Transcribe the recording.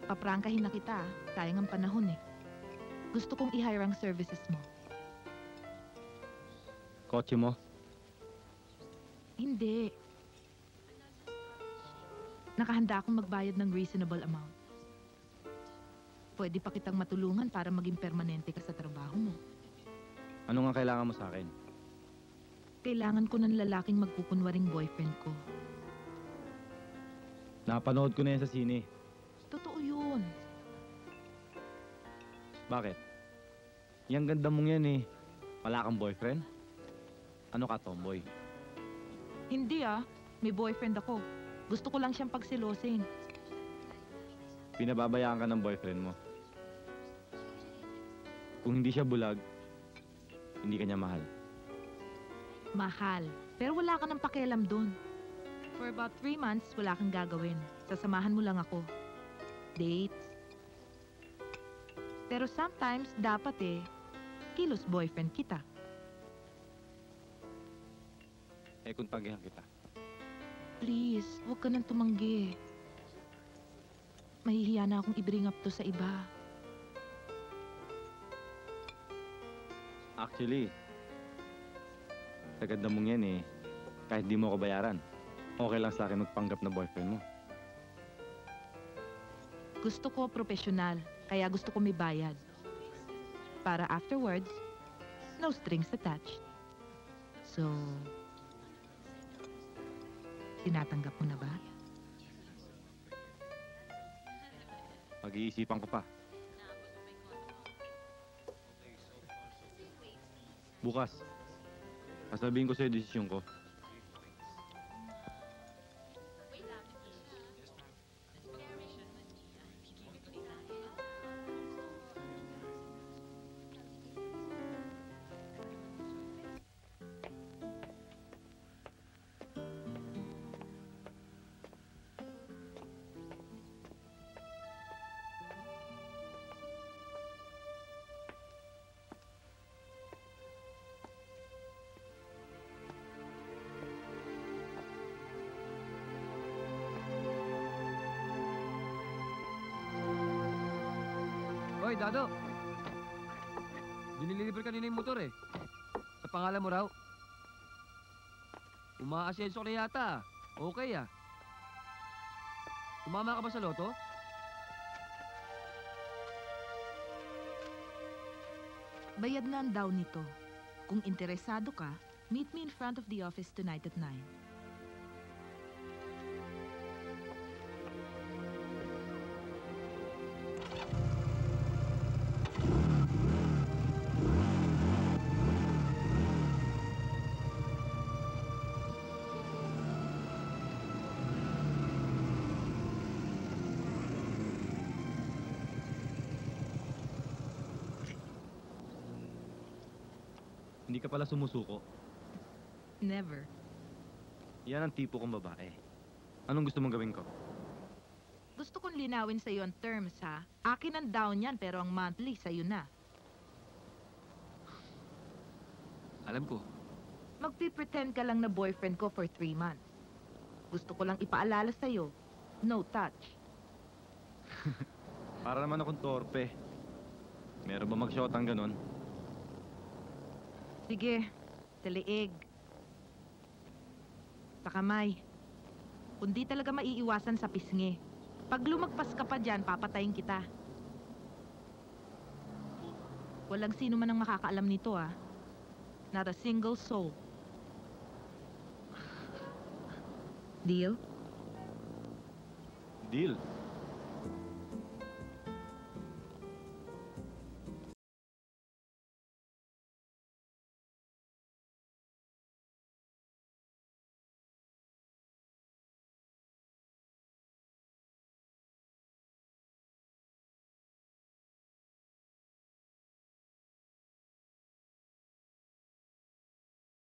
Paprangkahin na kita, sayang ang panahon eh. Gusto kong i-hire ang services mo. Kotse mo? Hindi. Nakahanda akong magbayad ng reasonable amount. Pwede pa kitang matulungan para maging permanente ka sa trabaho mo. Ano nga kailangan mo sa akin? Kailangan ko ng lalaking magpupunwaring boyfriend ko. Napanood ko na yan sa sine. Totoo yun. Bakit? Yang ganda mong yan eh. Wala kang boyfriend? Ano ka, tomboy? Hindi may boyfriend ako. Gusto ko lang siyang pagsilosin. Pinababayaan ka ng boyfriend mo. Kung hindi siya bulag, hindi ka niya mahal. Mahal. Pero wala ka ng pakialam dun. For about 3 months, wala kang gagawin. Sasamahan mo lang ako. Dates. Pero sometimes, dapat kilos boyfriend kita. Kung tanggihan kita. Please, huwag ka nang tumanggi. Mahihiya na akong i-bring up to sa iba. Actually, sa ganda mong yan eh. Kahit di mo ako bayaran, okay lang sa akin magpanggap na boyfriend mo. Gusto ko profesional, kaya gusto ko may bayad. Para afterwards, no strings attached. So, tinatanggap mo na ba? Pag-iisipan ko pa. Bukas, sasabihin ko sa'yo desisyon ko. Hoy, Dado! Dinilibre kanina yung motor eh. Sa pangalan mo raw. Umaasenso ka na yata. Okay ah. Tumama ka ba sa loto? Bayad na ang down nito. Kung interesado ka, meet me in front of the office tonight at 9. Hindi ka pala sumusuko. Never. Yan ang tipo kong babae. Anong gusto mong gawin ko? Gusto kong linawin sa'yo ang terms, ha? Akin ang down yan, pero ang monthly sa'yo na. Alam ko. Magpipretend ka lang na boyfriend ko for 3 months. Gusto ko lang ipaalala sa'yo, no touch. Para naman akong torpe. Meron ba mag-shotang ganon? Sige, sa leeg. Sa kamay. Kung di talaga maiiwasan sa pisngi. Pag lumagpas ka pa dyan, papatayin kita. Walang sino man ang makakaalam nito, ah. Not a single soul. Deal? Deal.